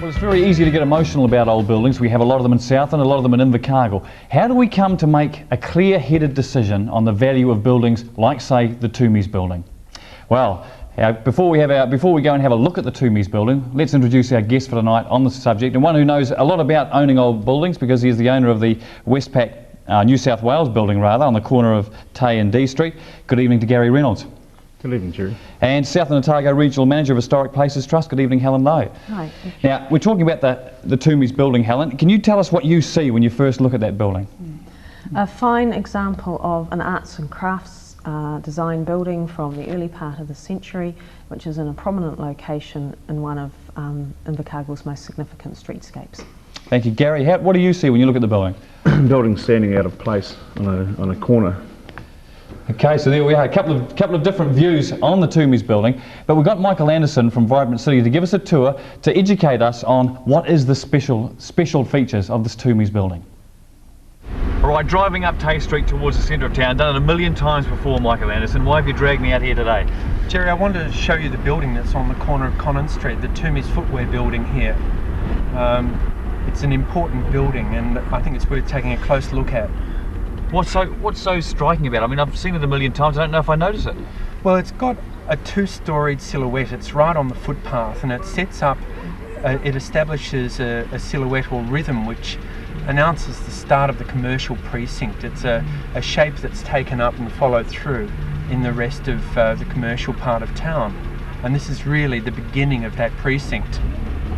Michael, it's very easy to get emotional about old buildings. We have a lot of them in Southland, a lot of them in Invercargill. How do we come to make a clear-headed decision on the value of buildings like, say, the Toomey's building? Well, before we go and have a look at the Toomey's building, let's introduce our guest for tonight on the subject, and one who knows a lot about owning old buildings because he is the owner of the Westpac New South Wales building, on the corner of Tay and D Street. Good evening to Gary Reynolds. Good evening, Jerry. And Southland Otago Regional Manager of Historic Places Trust. Good evening, Helen Lowe. Hi. Now, we're talking about the Toomey's building, Helen. Can you tell us what you see when you first look at that building? A fine example of an arts and crafts design building from the early part of the century, which is in a prominent location in one of Invercargill's most significant streetscapes. Thank you. Gary, what do you see when you look at the building? Building standing out of place on a corner. Okay, so there we are, a couple of different views on the Toomey's building, but we've got Michael Anderson from Vibrant City to give us a tour to educate us on what is the special features of this Toomey's building. All right, driving up Tay Street towards the centre of town, done it a million times before, Michael Anderson. Why have you dragged me out here today? Jerry, I wanted to show you the building that's on the corner of Connon Street, the Toomey's footwear building here. It's an important building and I think it's worth taking a close look at. What's so striking about it? I mean, I've seen it a million times, I don't know if I notice it. Well, it's got a two-storied silhouette. It's right on the footpath and it sets up, it establishes a silhouette or rhythm which announces the start of the commercial precinct. It's a shape that's taken up and followed through in the rest of the commercial part of town. And this is really the beginning of that precinct.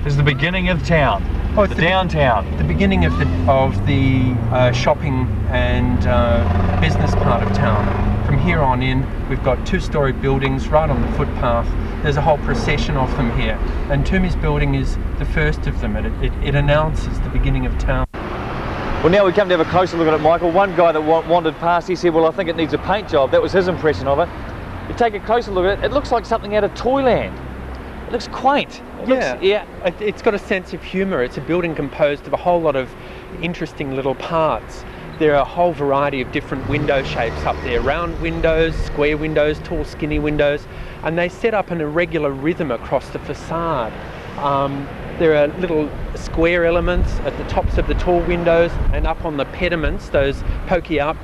This is the beginning of town, the downtown. The beginning of the shopping and business part of town. From here on in, we've got two-storey buildings right on the footpath. There's a whole procession of them here. And Toomey's building is the first of them. It announces the beginning of town. Well, now we come to have a closer look at it, Michael. One guy that wandered past, he said, well, I think it needs a paint job. That was his impression of it. You take a closer look at it, it looks like something out of Toyland. It looks quaint. It's got a sense of humour. It's a building composed of a whole lot of interesting little parts. There are a whole variety of different window shapes up there. Round windows, square windows, tall skinny windows, and they set up an irregular rhythm across the facade. There are little square elements at the tops of the tall windows and up on the pediments, those pokey up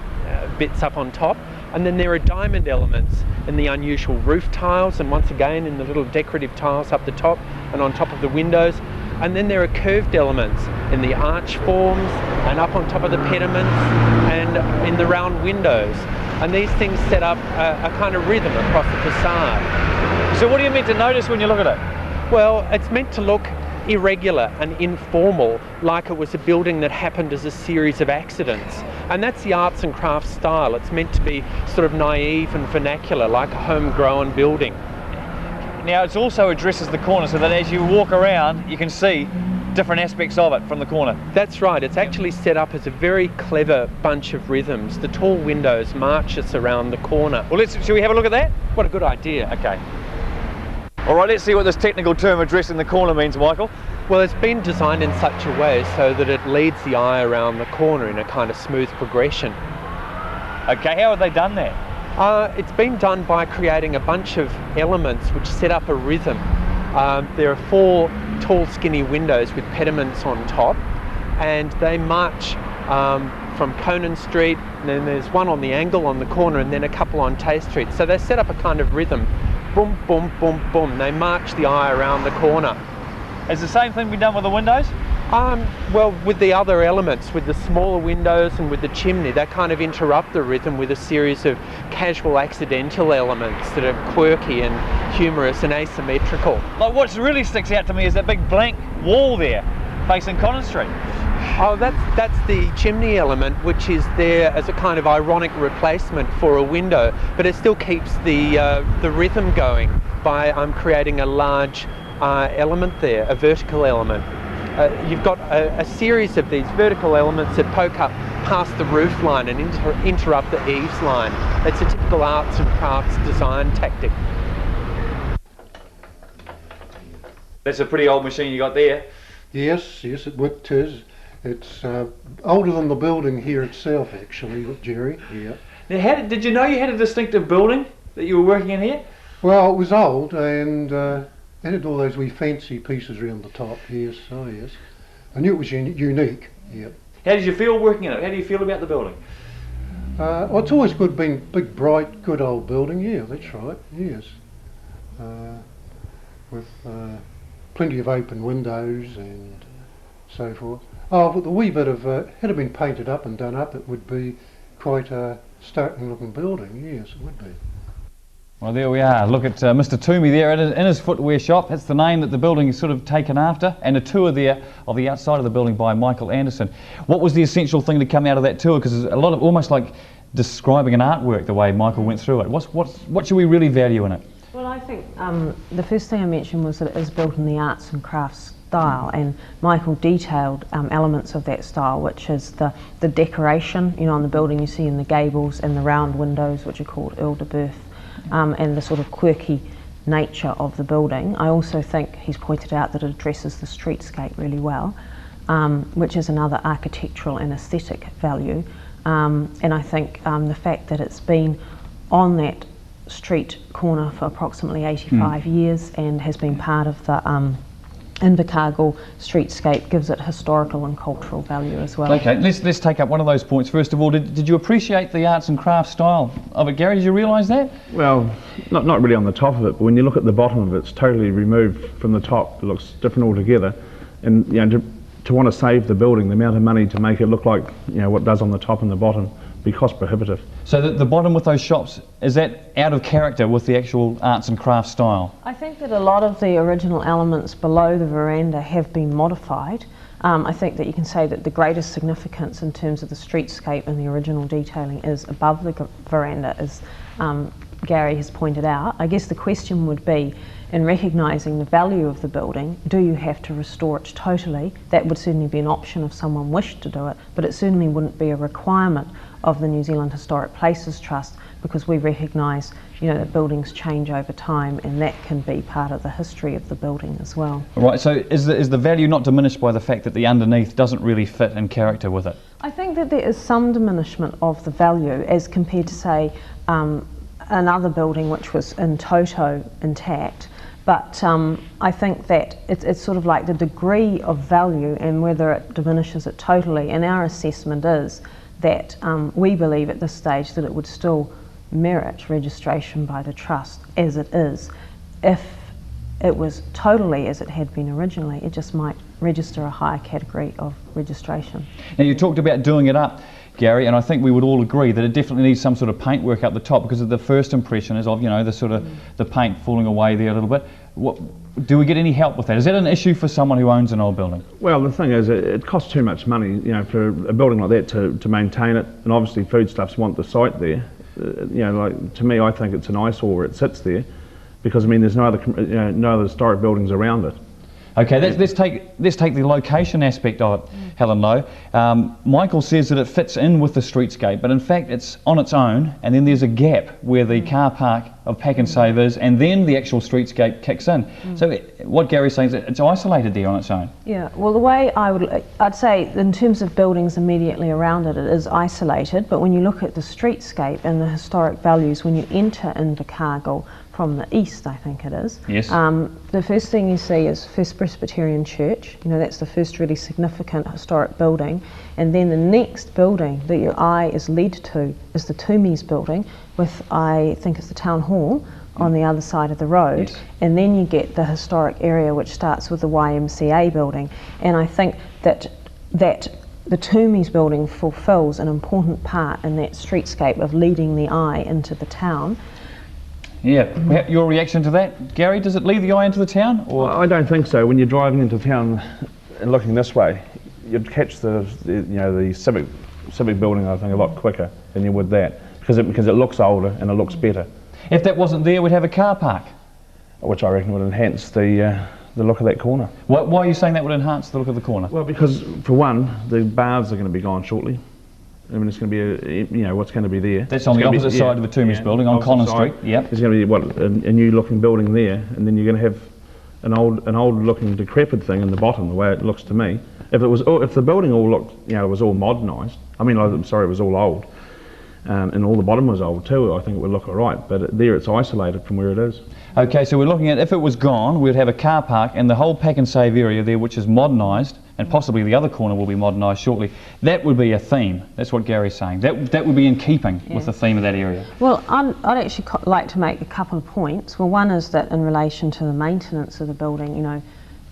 bits up on top. And then there are diamond elements in the unusual roof tiles and once again in the little decorative tiles up the top and on top of the windows. And then there are curved elements in the arch forms and up on top of the pediments and in the round windows. And these things set up a kind of rhythm across the facade. So what are you meant to notice when you look at it? Well, it's meant to look irregular and informal, like it was a building that happened as a series of accidents. And that's the arts and crafts style. It's meant to be sort of naive and vernacular, like a homegrown building. Now it also addresses the corner so that as you walk around you can see different aspects of it from the corner. That's right, it's actually set up as a very clever bunch of rhythms. The tall windows march us around the corner. Well, shall we have a look at that? What a good idea. Okay. All right, let's see what this technical term addressing the corner means, Michael. Well, it's been designed in such a way so that it leads the eye around the corner in a kind of smooth progression. Okay, how have they done that? It's been done by creating a bunch of elements which set up a rhythm. There are four tall skinny windows with pediments on top and they march from Connon Street, and then there's one on the angle on the corner and then a couple on Tay Street. So they set up a kind of rhythm. Boom, boom, boom, boom. They march the eye around the corner. Has the same thing been done with the windows? Well, with the other elements, with the smaller windows and with the chimney, they kind of interrupt the rhythm with a series of casual accidental elements that are quirky and humorous and asymmetrical. Like what really sticks out to me is that big blank wall there facing Connon Street. Oh, that's the chimney element, which is there as a kind of ironic replacement for a window, but it still keeps the rhythm going by creating a large element there, a vertical element. You've got a series of these vertical elements that poke up past the roof line and interrupt the eaves line. It's a typical arts and crafts design tactic. That's a pretty old machine you got there. Yes, it is. It's older than the building here itself, actually, Jerry. Yeah. Now, did you know you had a distinctive building that you were working in here? Well, it was old, and It had all those wee fancy pieces around the top, yes, oh yes. I knew it was unique, yeah. How did you feel working in it? How do you feel about the building? Well, it's always good being big, bright, good old building, yeah, that's right, yes. With plenty of open windows and so forth. Oh, with a wee bit of, had it been painted up and done up, it would be quite a startling looking building, yes, it would be. Well, there we are. Look at Mr. Toomey there in his footwear shop. That's the name that the building is sort of taken after, and a tour there of the outside of the building by Michael Anderson. What was the essential thing to come out of that tour? Because it's a lot of almost like describing an artwork the way Michael went through it. What should we really value in it? Well, I think the first thing I mentioned was that it is built in the arts and crafts style, and Michael detailed elements of that style, which is the decoration, you know, on the building you see in the gables and the round windows, which are called Earl de Boeuf. And the sort of quirky nature of the building. I also think he's pointed out that it addresses the streetscape really well, which is another architectural and aesthetic value. And I think the fact that it's been on that street corner for approximately 85 years and has been part of the Invercargill streetscape gives it historical and cultural value as well. Okay, let's take up one of those points. First of all, did you appreciate the arts and crafts style of it, Gary? Did you realise that? Well, not really on the top of it, but when you look at the bottom of it, it's totally removed from the top. It looks different altogether. And you know, to want to save the building, the amount of money to make it look like, you know, what it does on the top and the bottom, be cost prohibitive. So the bottom with those shops, is that out of character with the actual arts and crafts style? I think that a lot of the original elements below the veranda have been modified. I think that you can say that the greatest significance in terms of the streetscape and the original detailing is above the veranda, as Gary has pointed out. I guess the question would be, in recognising the value of the building, do you have to restore it totally? That would certainly be an option if someone wished to do it, but it certainly wouldn't be a requirement of the New Zealand Historic Places Trust, because we recognise, you know, that buildings change over time, and that can be part of the history of the building as well. Right, so is the value not diminished by the fact that the underneath doesn't really fit in character with it? I think that there is some diminishment of the value as compared to, say, another building which was in toto intact. But I think that it's sort of like the degree of value and whether it diminishes it totally. And our assessment is that we believe at this stage that it would still merit registration by the Trust as it is. If it was totally as it had been originally, it just might register a higher category of registration. Now, you talked about doing it up, Gary, and I think we would all agree that it definitely needs some sort of paintwork up the top, because of the first impression is of, you know, the sort of the paint falling away there a little bit. Do we get any help with that? Is that an issue for someone who owns an old building? Well, the thing is, it costs too much money, you know, for a building like that to maintain it, and obviously foodstuffs want the site there. You know, like, to me, I think it's an eyesore where it sits there, because I mean, there's no other historic buildings around it. Okay, let's take the location aspect of it, Helen Lowe. Michael says that it fits in with the streetscape, but in fact it's on its own, and then there's a gap where the car park of Pack and Save is, and then the actual streetscape kicks in. So what Gary's saying is that it's isolated there on its own. Yeah, well, the way I'd say in terms of buildings immediately around it, it is isolated, but when you look at the streetscape and the historic values, when you enter Invercargill from the east, I think it is. Yes. The first thing you see is First Presbyterian Church. You know, that's the first really significant historic building. And then the next building that your eye is led to is the Toomey's building, with, I think it's the Town Hall on the other side of the road. Yes. And then you get the historic area which starts with the YMCA building. And I think that the Toomey's building fulfills an important part in that streetscape of leading the eye into the town. Yeah, your reaction to that, Gary? Does it lead the eye into the town? Or? Well, I don't think so. When you're driving into town and looking this way, you'd catch the civic building, I think, a lot quicker than you would that, because it looks older and it looks better. If that wasn't there, we'd have a car park. Which I reckon would enhance the look of that corner. Why are you saying that would enhance the look of the corner? Well, because for one, the baths are going to be gone shortly. I mean, it's going to be what's going to be there. That's on the opposite side of the Toomey's building, on Collins Street. Yeah. There's going to be a new looking building there, and then you're going to have an old looking decrepit thing in the bottom, the way it looks to me. If the building all looked, was all modernised. I mean, I'm sorry, it was all old. and all the bottom was old too, I think it would look all right. But there it's isolated from where it is. Okay, so we're looking at, if it was gone, we'd have a car park and the whole pack and save area there, which is modernised, and possibly the other corner will be modernised shortly. That would be a theme. That's what Gary's saying. That would be in keeping with the theme of that area. Well, I'd actually like to make a couple of points. Well, one is that in relation to the maintenance of the building, you know,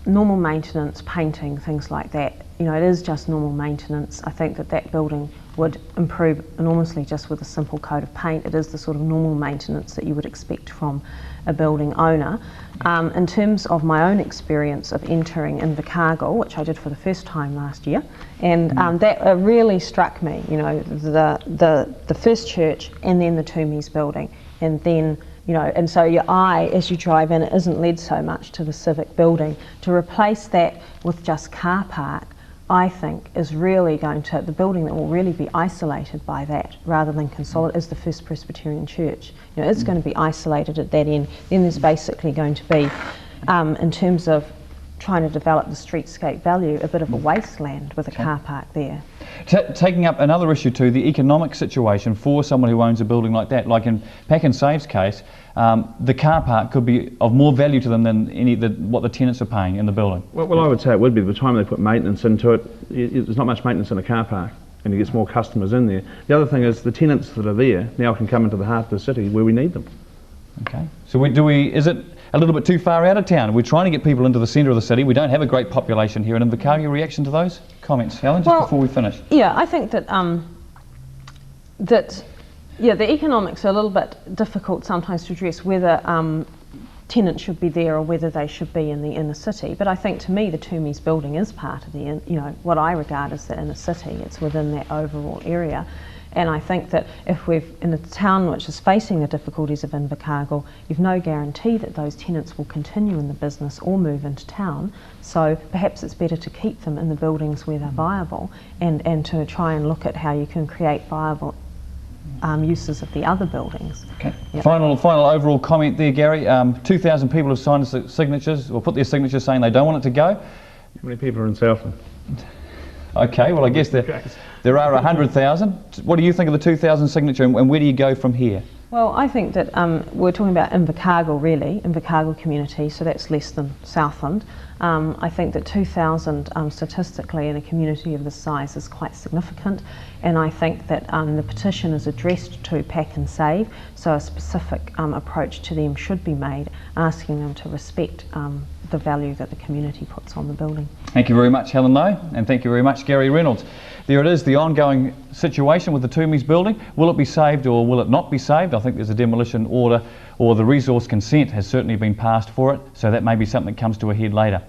normal maintenance, painting, things like that, you know, it is just normal maintenance. I think that that building would improve enormously just with a simple coat of paint. It is the sort of normal maintenance that you would expect from a building owner. In terms of my own experience of entering Invercargill, which I did for the first time last year, and that really struck me, you know, the first church and then the Toomey's building, and then, you know, and so your eye as you drive in, it isn't led so much to the civic building. To replace that with just car park, I think is really going to, the building that will really be isolated by that rather than consolidated is the First Presbyterian Church. You know, it's going to be isolated at that end. Then there's basically going to be, in terms of trying to develop the streetscape value, a bit of a wasteland with a car park there. Taking up another issue too, the economic situation for someone who owns a building like that. Like in Pack and Save's case, the car park could be of more value to them than what the tenants are paying in the building. Well, I would say it would be. By the time they put maintenance into it, there's not much maintenance in a car park, and it gets more customers in there. The other thing is the tenants that are there now can come into the heart of the city where we need them. Okay, so is it a little bit too far out of town? We're trying to get people into the centre of the city. We don't have a great population here in Invercargill. Your reaction to those comments, Helen, just before we finish? Yeah, I think that the economics are a little bit difficult sometimes to address, whether tenants should be there or whether they should be in the inner city. But I think to me the Toomey's building is part of the, you know, what I regard as the inner city. It's within that overall area. And I think that if we've, in a town which is facing the difficulties of Invercargill, you've no guarantee that those tenants will continue in the business or move into town. So perhaps it's better to keep them in the buildings where they're viable and to try and look at how you can create viable uses of the other buildings. Okay. Yep. Final overall comment there, Gary. 2,000 people have signed signatures, or put their signatures saying they don't want it to go. How many people are in Southland? Okay, well I guess there are 100,000. What do you think of the 2,000 signature, and where do you go from here? Well, I think that we're talking about Invercargill really, Invercargill community, so that's less than Southland. I think that 2,000 statistically in a community of this size is quite significant, and I think that the petition is addressed to Pack and Save, so a specific approach to them should be made, asking them to respect the value that the community puts on the building. Thank you very much, Helen Lowe, and thank you very much, Gary Reynolds. There it is, the ongoing situation with the Toomey's building. Will it be saved or will it not be saved? I think there's a demolition order, or the resource consent has certainly been passed for it, so that may be something that comes to a head later.